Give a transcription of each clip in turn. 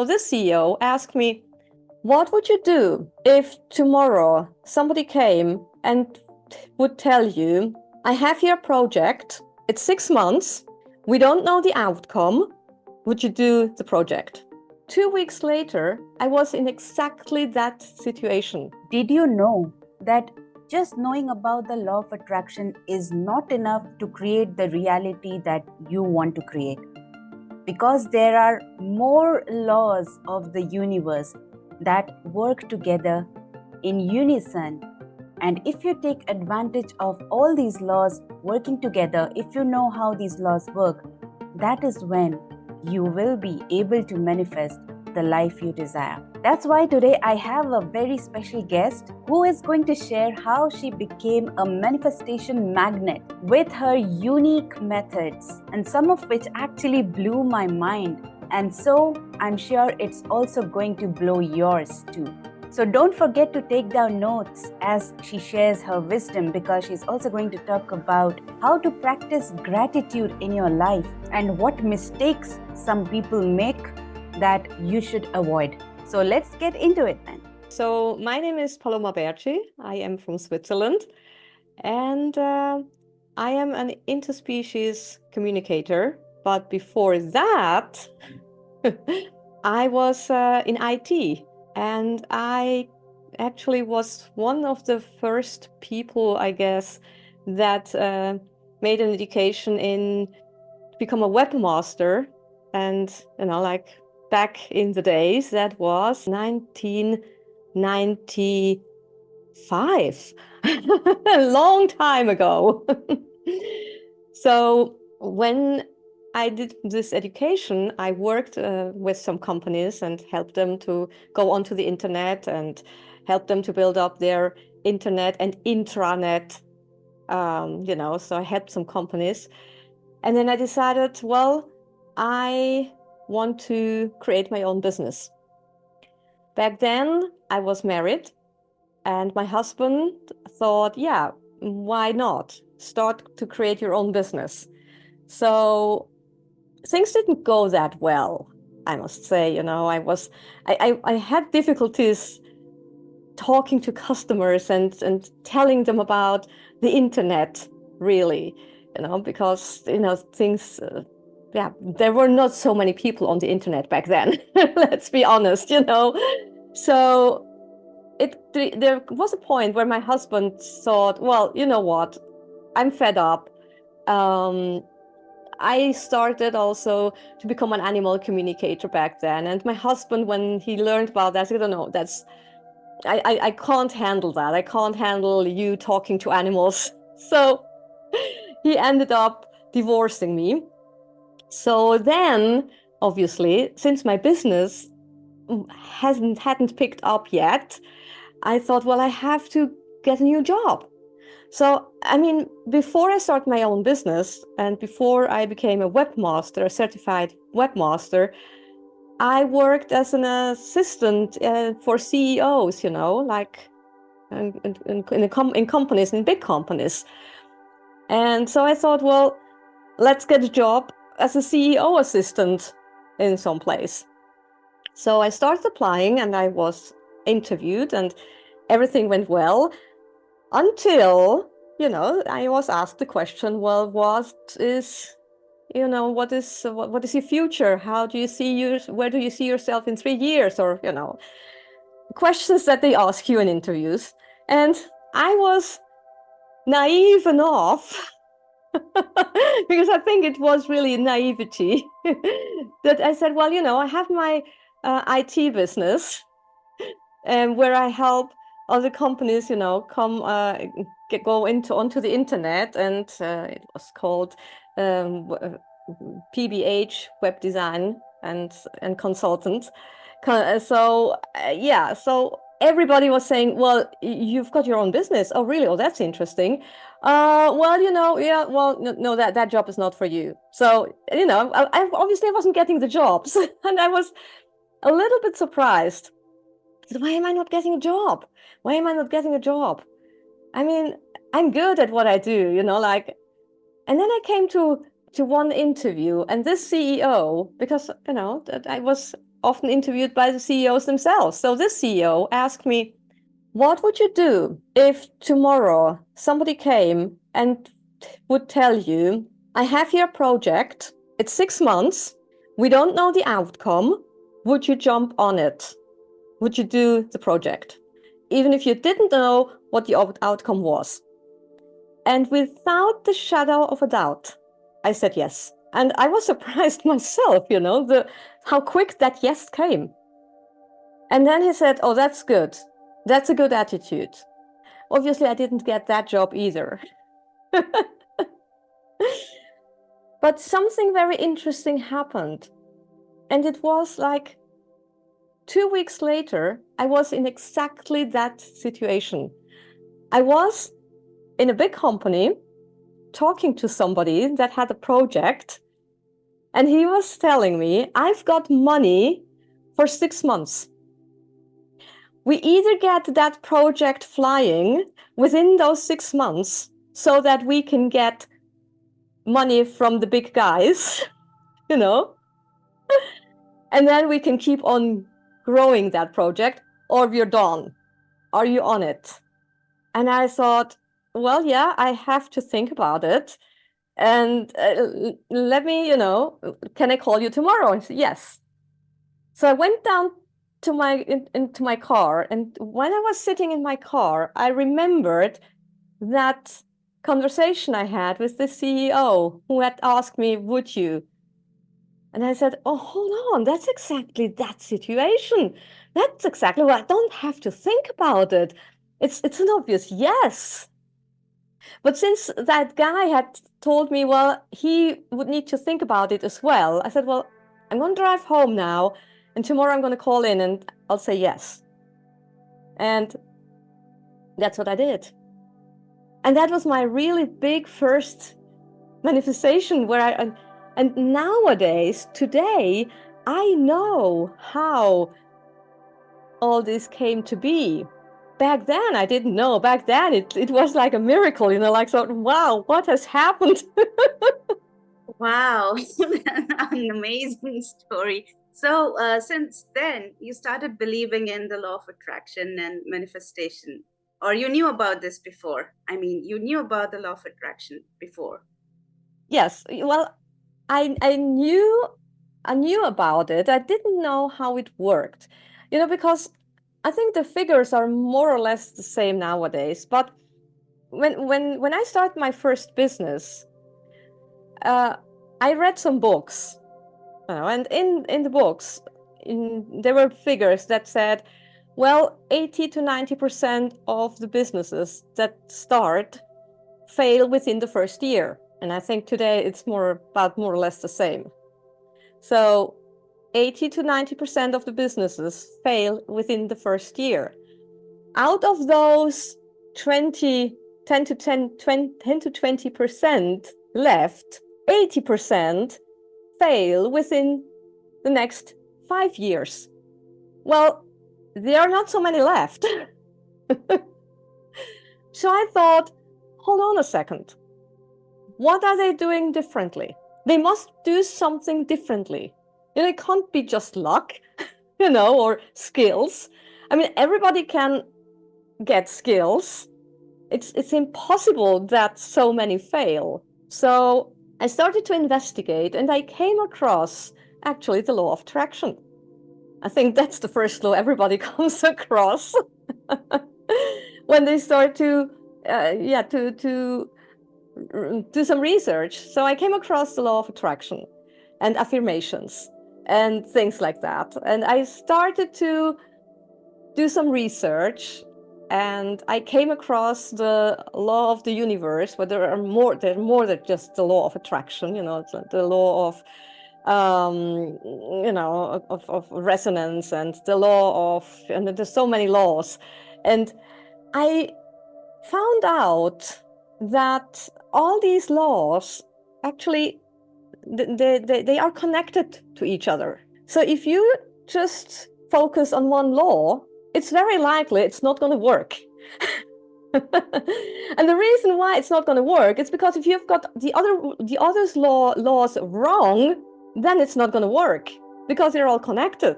So this CEO asked me, what would you do if tomorrow somebody came and would tell you, I have here a project, it's 6 months, we don't know the outcome, would you do the project? 2 weeks later, I was in exactly that situation. Did you know that just knowing about the law of attraction is not enough to create the reality that you want to create? Because there are more laws of the universe that work together in unison. And if you take advantage of all these laws working together, if you know how these laws work, that is when you will be able to manifest the life you desire. That's why today I have a very special guest who is going to share how she became a manifestation magnet with her unique methods, and some of which actually blew my mind. And so I'm sure it's also going to blow yours too. So don't forget to take down notes as she shares her wisdom, because she's also going to talk about how to practice gratitude in your life and what mistakes some people make that you should avoid. So let's get into it then. So my name is Paloma Bärtschi. I am from Switzerland, and I am an interspecies communicator. But before that, I was in IT, and I actually was one of the first people, I guess, that made an education in to become a webmaster. And, like back in the days, that was 1995, a long time ago. So when I did this education, I worked with some companies and helped them to go onto the internet and help them to build up their internet and intranet, so I helped some companies. And then I decided, well, I want to create my own business. Back then, I was married, and my husband thought, yeah, why not start to create your own business? So things didn't go that well, I must say. I had difficulties talking to customers and telling them about the internet, really, because things there were not so many people on the internet back then. Let's be honest. So there was a point where my husband thought, well, you know what, I'm fed up. I started also to become an animal communicator back then. And my husband, when he learned about that, said, no, I can't handle that. I can't handle you talking to animals. So he ended up divorcing me. So then, obviously, since my business hadn't picked up yet, I thought, well, I have to get a new job. So, before I started my own business and before I became a certified webmaster, I worked as an assistant for CEOs, like in companies, in big companies. And so I thought, well, let's get a job as a CEO assistant in some place. So I started applying, and I was interviewed, and everything went well until, I was asked the question, well, what is your future? How do you see where do you see yourself in 3 years? Or, questions that they ask you in interviews. And I was naive enough because I think it was really naivety that I said, well, I have my IT business where I help other companies, go onto the internet, and it was called PBH, web design and consultant. So everybody was saying, well, you've got your own business. Oh, really? Oh, that's interesting. Well, no, that job is not for you. So, I obviously wasn't getting the jobs. And I was a little bit surprised. Why am I not getting a job? Why am I not getting a job? I'm good at what I do, and then I came to one interview, and this CEO, because, I was often interviewed by the CEOs themselves. So this CEO asked me, what would you do if tomorrow somebody came and would tell you, I have here a project, it's 6 months, we don't know the outcome, would you jump on it? Would you do the project? Even if you didn't know what the outcome was. And without the shadow of a doubt, I said yes. And I was surprised myself, how quick that yes came. And then he said, oh, that's good. That's a good attitude. Obviously, I didn't get that job either. But something very interesting happened. And it was like 2 weeks later, I was in exactly that situation. I was in a big company talking to somebody that had a project, and he was telling me, I've got money for 6 months. We either get that project flying within those 6 months so that we can get money from the big guys, and then we can keep on growing that project, or we're done. Are you on it? And I thought, well, yeah, I have to think about it. And let me, can I call you tomorrow? I said, yes. So I went down to into my car. And when I was sitting in my car, I remembered that conversation I had with the CEO who had asked me, would you? And I said, oh, hold on, that's exactly that situation. That's exactly what I don't have to think about it. It's an obvious yes. But since that guy had told me, well, he would need to think about it as well, I said, well, I'm going to drive home now, and tomorrow I'm going to call in and I'll say yes. And that's what I did. And that was my really big first manifestation and nowadays, today, I know how all this came to be. Back then, I didn't know. Back then, it was like a miracle, like, so, wow, what has happened? Wow, an amazing story. So, since then, you started believing in the law of attraction and manifestation, or you knew about this before? I mean, you knew about the law of attraction before. Yes, well, I knew about it. I didn't know how it worked, because I think the figures are more or less the same nowadays. But when I started my first business, I read some books, and in the books, there were figures that said, well, 80 to 90% of the businesses that start fail within the first year. And I think today it's more or less the same. So 80 to 90% of the businesses fail within the first year. Out of those 10 to 20% left, 80% fail within the next 5 years. Well, there are not so many left. So I thought, hold on a second. What are they doing differently? They must do something differently. It can't be just luck, or skills. I mean, everybody can get skills. It's impossible that so many fail. So I started to investigate, and I came across actually the law of attraction. I think that's the first law everybody comes across when they start to do some research. So I came across the law of attraction and affirmations and things like that. And I started to do some research, and I came across the law of the universe, where there's more than just the law of attraction, it's the law of of resonance, and the law of, and there's so many laws. And I found out that all these laws actually they are connected to each other. So if you just focus on one law, it's very likely it's not going to work. And the reason why it's not going to work is because if you've got the others laws wrong, then it's not going to work, because they're all connected.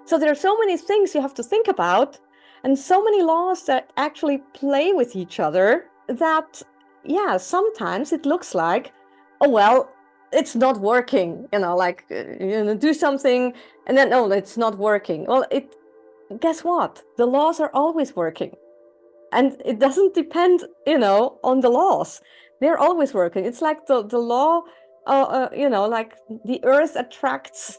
So there are so many things you have to think about, and so many laws that actually play with each other that, yeah, sometimes it looks like, oh, well, it's not working, like, do something, and then, oh, it's not working. Well, guess what? The laws are always working. And it doesn't depend, on the laws. They're always working. It's like the law, like the earth attracts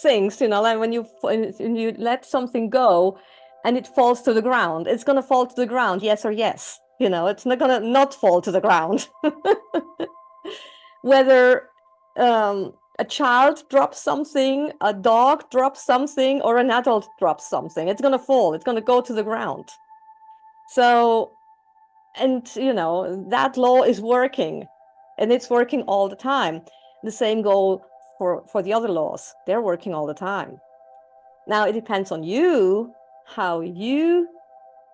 things, like when you let something go and it falls to the ground, it's going to fall to the ground, yes or yes. It's not going to not fall to the ground. Whether a child drops something, a dog drops something, or an adult drops something, it's going to fall. It's going to go to the ground. So, and that law is working, and it's working all the time. The same goes for the other laws. They're working all the time. Now it depends on you, how you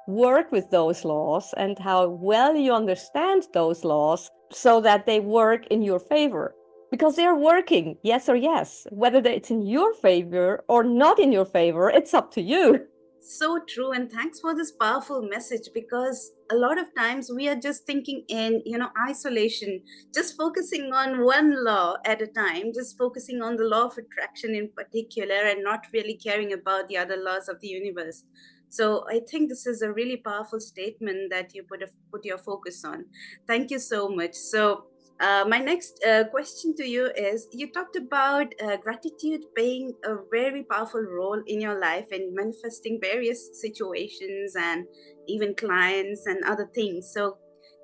work with those laws and how well you understand those laws so that they work in your favor. Because they're working, yes or yes. Whether it's in your favor or not in your favor, it's up to you. So true, and thanks for this powerful message, because a lot of times we are just thinking in isolation, just focusing on one law at a time, just focusing on the law of attraction in particular, and not really caring about the other laws of the universe. So I think this is a really powerful statement that you put your focus on. Thank you so much. So my next question to you is, you talked about gratitude playing a very powerful role in your life and manifesting various situations and even clients and other things. So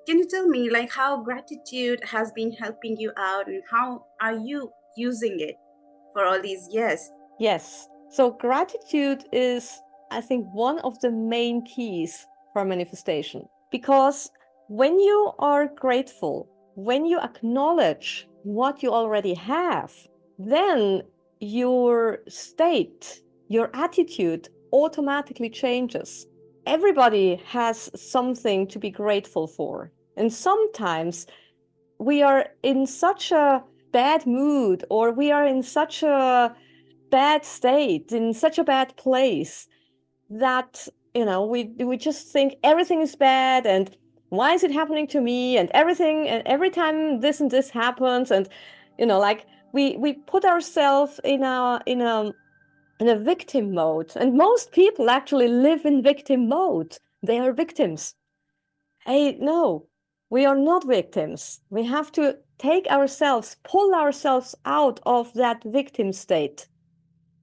can you tell me, like, how gratitude has been helping you out, and how are you using it for all these years? Yes. So gratitude is, I think, one of the main keys for manifestation. Because when you are grateful, when you acknowledge what you already have, then your state, your attitude automatically changes. Everybody has something to be grateful for. And sometimes we are in such a bad mood, or we are in such a bad state, in such a bad place, that we just think everything is bad, and why is it happening to me, and everything, and every time this and this happens, and like we put ourselves in a victim mode. And most people actually live in victim mode. They are victims. Hey, no, we are not victims. We have to pull ourselves out of that victim state,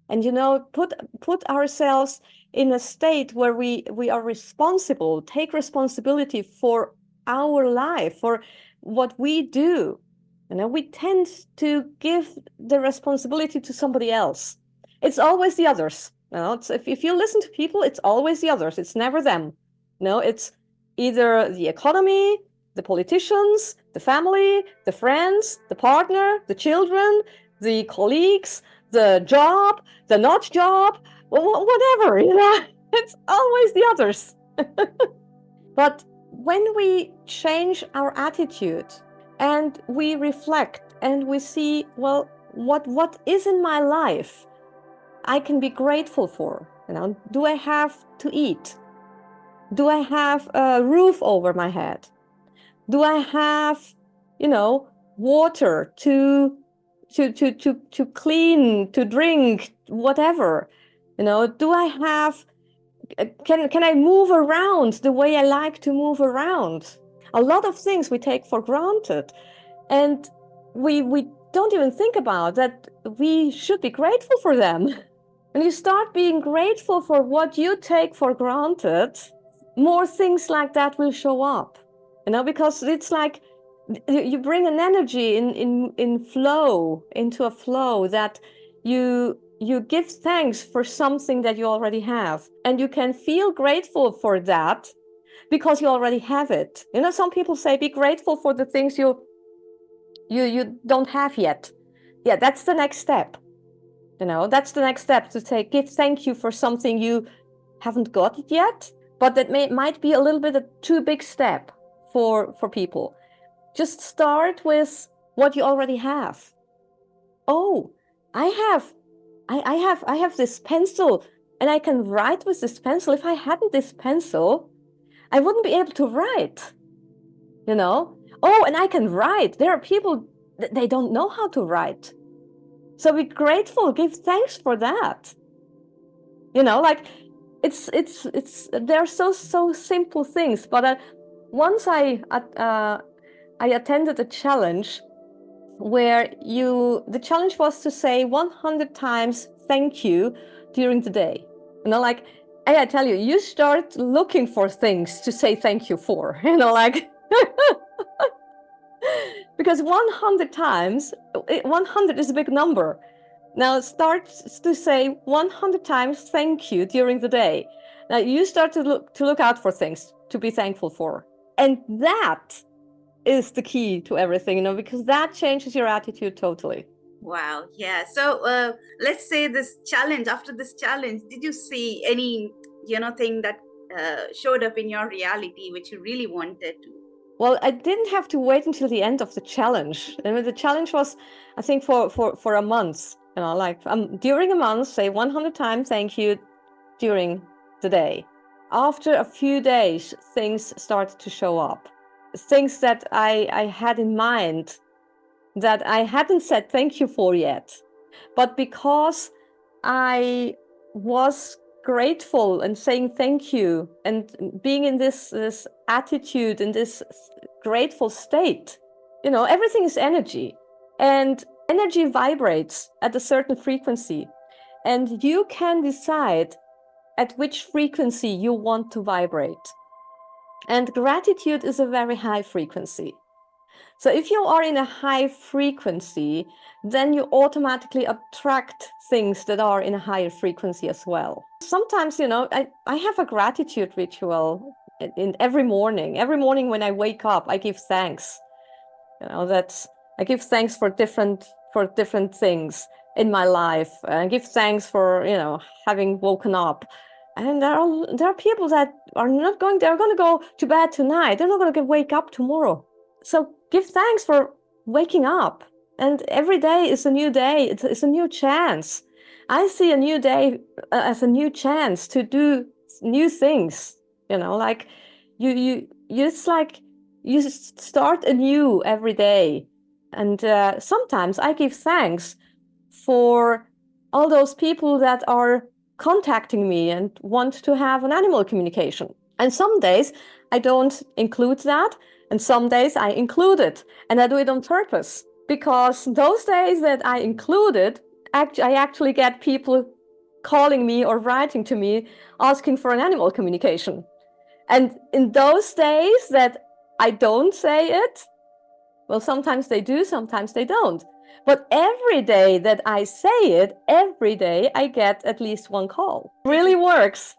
and put ourselves in a state where we are responsible, take responsibility for our life, for what we do. We tend to give the responsibility to somebody else. It's always the others. If you listen to people, it's always the others. It's never them. It's either the economy, the politicians, the family, the friends, the partner, the children, the colleagues, the job, the not job, whatever, it's always the others. But when we change our attitude and we reflect and we see, well, what is in my life I can be grateful for? Do I have to eat? Do I have a roof over my head? Do I have, water to clean, to drink, whatever? Do I have, can I move around the way I like to move around? A lot of things we take for granted, and we don't even think about that we should be grateful for them. When you start being grateful for what you take for granted, more things like that will show up. Because it's like you bring an energy in flow, into a flow, that you give thanks for something that you already have, and you can feel grateful for that because you already have it. Some people say be grateful for the things you don't have yet. Yeah, that's the next step. That's the next step, to say give thank you for something you haven't got it yet, but that might be a little bit a too big step for people. Just start with what you already have. Oh, I have I have this pencil and I can write with this pencil. If I hadn't this pencil, I wouldn't be able to write, you know? Oh, and I can write. There are people that they don't know how to write. So be grateful, give thanks for that. You know, like it's they're so simple things. But once I attended a challenge where the challenge was to say 100 times thank you during the day. You know, like I tell you, you start looking for things to say thank you for, you know, like because 100 times, 100 is a big number. Now start to say 100 times thank you during the day. Now you start to look out for things to be thankful for. And that is the key to everything, you know, because that changes your attitude totally. Wow. Yeah. So let's say after this challenge, did you see any, thing that showed up in your reality, which you really wanted to? Well, I didn't have to wait until the end of the challenge. I mean, the challenge was, I think, for a month. You know, like during a month, say 100 times thank you during the day. After a few days, things started to show up. Things that I had in mind that I hadn't said thank you for yet. But because I was grateful and saying thank you and being in this attitude, in this grateful state, you know, everything is energy, and energy vibrates at a certain frequency, and you can decide at which frequency you want to vibrate. And gratitude is a very high frequency. So if you are in a high frequency, then you automatically attract things that are in a higher frequency as well. Sometimes, you know, I have a gratitude ritual in every morning. Every morning when I wake up, I give thanks. You know, I give thanks for different things in my life. I give thanks for, you know, having woken up. And there are people that are not going, they're going to go to bed tonight. They're not going to wake up tomorrow. So give thanks for waking up. And every day is a new day. It's a new chance. I see a new day as a new chance to do new things. You know, like it's like you start anew every day. And sometimes I give thanks for all those people that are contacting me and want to have an animal communication. And some days I don't include that, and some days I include it, and I do it on purpose, because those days that I include it, I actually get people calling me or writing to me asking for an animal communication. And in those days that I don't say it, well, sometimes they do, sometimes they don't. But every day that I say it, every day I get at least one call. It really works.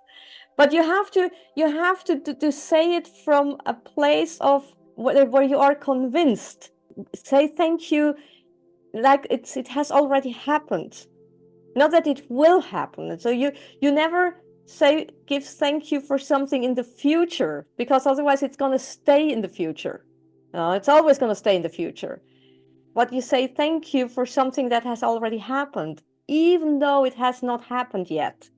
But you have to say it from a place of where you are convinced. Say thank you like it has already happened, not that it will happen. So you never give thank you for something in the future, because otherwise it's going to stay in the future. It's always going to stay in the future. But you say thank you for something that has already happened, even though it has not happened yet.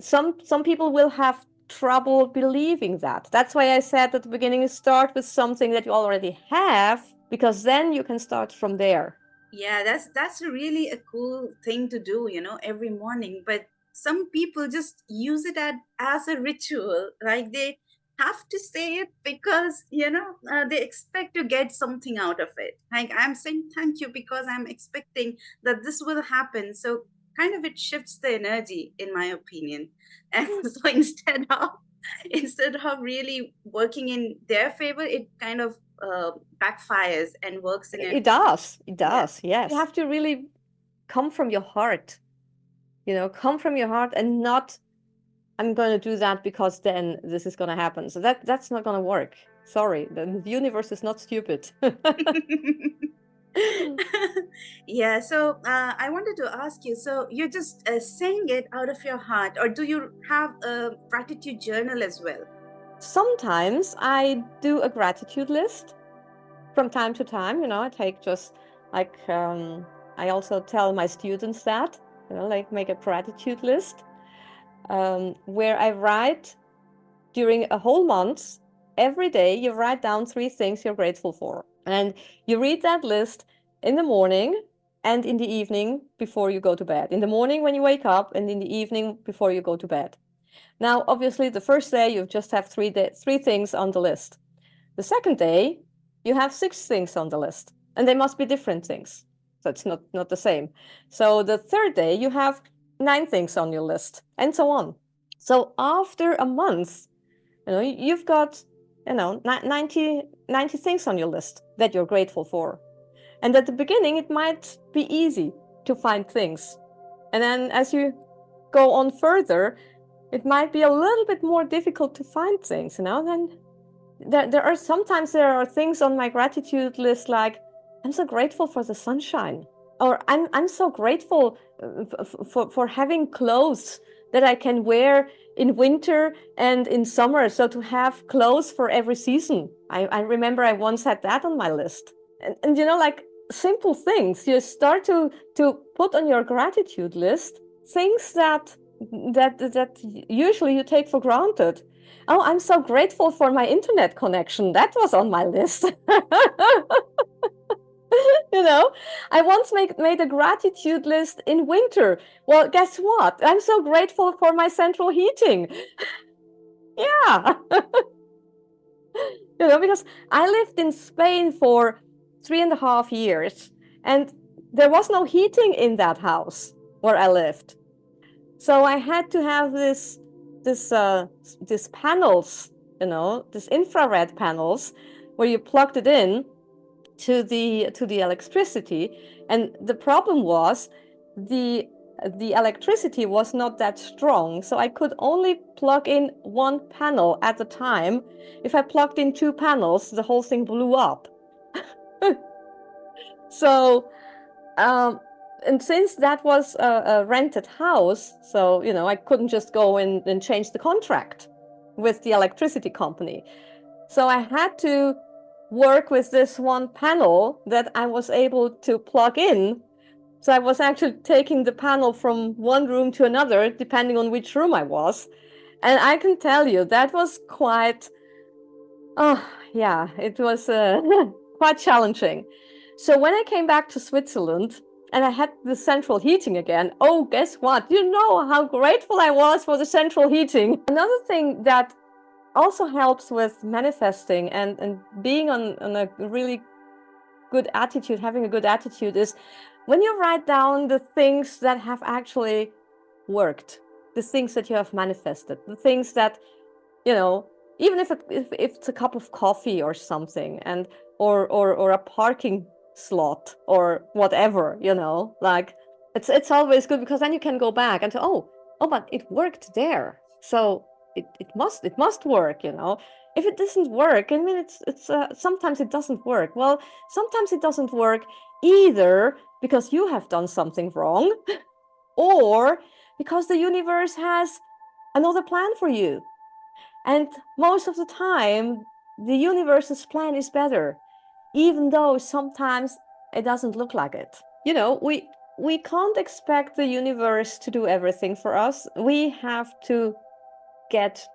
Some people will have trouble believing that. That's why I said at the beginning, start with something that you already have, because then you can start from there. Yeah, that's really a cool thing to do, every morning. But some people just use it as a ritual, like they have to say it because they expect to get something out of it. Like, I'm saying thank you because I'm expecting that this will happen. So kind of it shifts the energy, in my opinion. And so instead of really working in their favor, it kind of backfires and works in it does Yeah. Yes, you have to really come from your heart, come from your heart, and not, I'm going to do that because then this is going to happen. So that's not going to work. Sorry, the universe is not stupid. Yeah, so I wanted to ask you, so you're just saying it out of your heart, or do you have a gratitude journal as well? Sometimes I do a gratitude list from time to time. I take just like I also tell my students that like make a gratitude list where I write during a whole month. Every day you write down 3 things you're grateful for. And you read that list in the morning and in the evening before you go to bed. In the morning when you wake up, and in the evening before you go to bed. Now, obviously, the first day you just have 3 things on the list. The second day, you have 6 things on the list, and they must be different things. So it's not the same. So the third day, you have 9 things on your list, and so on. So after a month, you've got 90 things on your list that you're grateful for. And at the beginning, it might be easy to find things. And then as you go on further, it might be a little bit more difficult to find things, Then there are things on my gratitude list like, I'm so grateful for the sunshine, or I'm so grateful for having clothes that I can wear in winter and in summer. So to have clothes for every season. I remember I once had that on my list. And like simple things, you start to put on your gratitude list things that usually you take for granted. Oh, I'm so grateful for my internet connection. That was on my list. I once made a gratitude list in winter. Well, guess what? I'm so grateful for my central heating. Yeah. Because I lived in Spain for 3.5 years, and there was no heating in that house where I lived. So I had to have these panels, these infrared panels, where you plugged it in to the electricity. And the problem was the electricity was not that strong, so I could only plug in 1 panel at a time. If I plugged in 2 panels, the whole thing blew up. So and since that was a rented house, so I couldn't just go in and change the contract with the electricity company. So I had to work with this 1 panel that I was able to plug in. So I was actually taking the panel from one room to another, depending on which room I was. And I can tell you that was quite, it was quite challenging. So when I came back to Switzerland and I had the central heating again, oh, guess what? You know how grateful I was for the central heating. Another thing that also helps with manifesting and being on a really good attitude, having a good attitude, is when you write down the things that have actually worked, the things that you have manifested, the things that, even if it's a cup of coffee or something, and or a parking slot or whatever, like it's always good, because then you can go back and say, oh, but it worked there, so it must work. If it doesn't work, I mean, it's sometimes it doesn't work. Well, sometimes it doesn't work either because you have done something wrong, or because the universe has another plan for you. And most of the time, the universe's plan is better, even though sometimes it doesn't look like it. We can't expect the universe to do everything for us. We have to get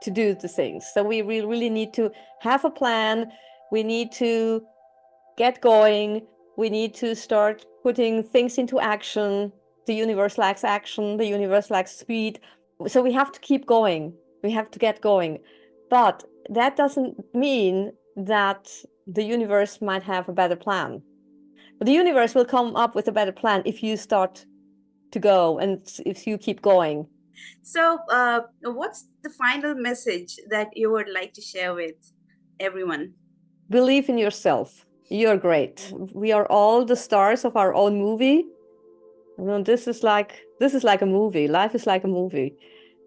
to do the things. So we really need to have a plan. We need to get going. We need to start putting things into action. The universe likes action. The universe likes speed. So we have to keep going. We have to get going. But that doesn't mean that the universe might have a better plan. But the universe will come up with a better plan if you start to go and if you keep going. So, what's the final message that you would like to share with everyone? Believe in yourself. You're great. We are all the stars of our own movie. This is like a movie. Life is like a movie.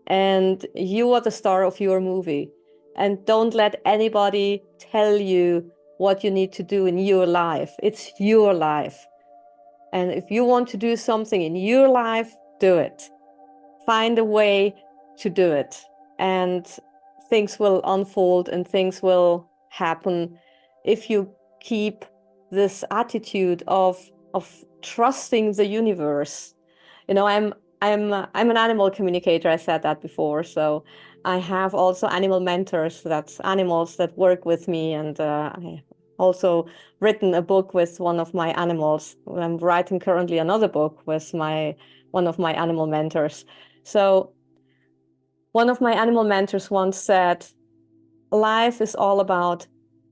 And you are the star of your movie. And don't let anybody tell you what you need to do in your life. It's your life. And if you want to do something in your life, do it. Find a way to do it. And things will unfold and things will happen if you keep this attitude of trusting the universe. I'm an animal communicator. I said that before. So I have also animal mentors. That's animals that work with me, and I also written a book with one of my animals. I'm writing currently another book with one of my animal mentors. So one of my animal mentors once said, life is all about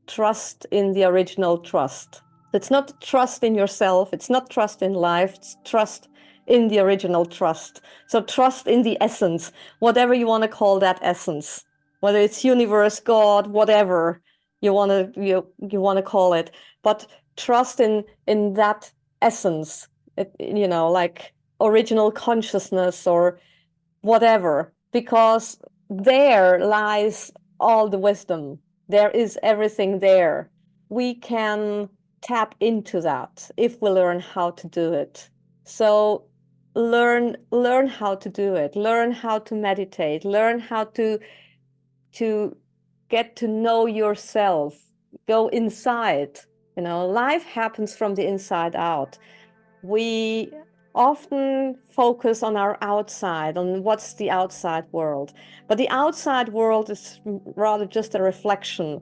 trust in the original trust. It's not trust in yourself, it's not trust in life, it's trust in the original trust. So trust in the essence, whatever you want to call that essence, whether it's universe, God, whatever you want to call it, but trust in that essence, like original consciousness or whatever, because there lies all the wisdom. There is everything there. We can tap into that if we learn how to do it. So learn how to do it. Learn how to meditate. Learn how to get to know yourself. Go inside. Life happens from the inside out. We often focus on our outside, on what's the outside world. But the outside world is rather just a reflection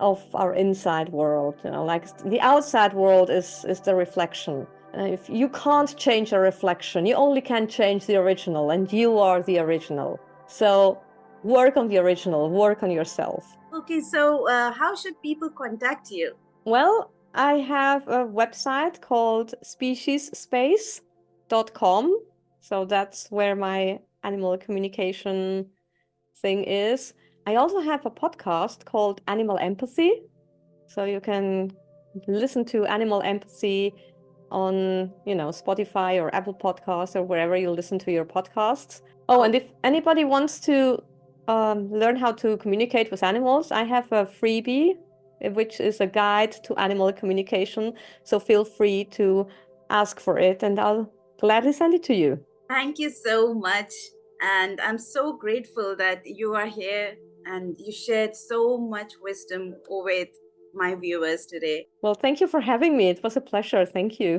of our inside world. Like the outside world is the reflection. If you can't change a reflection, you only can change the original, and you are the original. So work on the original, work on yourself. Okay, so how should people contact you? Well, I have a website called speciesspace.com. So that's where my animal communication thing is. I also have a podcast called Animal Empathy. So you can listen to Animal Empathy on, Spotify or Apple Podcasts or wherever you listen to your podcasts. Oh, and if anybody wants to learn how to communicate with animals, I have a freebie, which is a guide to animal communication. So feel free to ask for it, and I'll gladly send it to you. Thank you so much. And I'm so grateful that you are here and you shared so much wisdom with my viewers today. Well, thank you for having me. It was a pleasure. Thank you.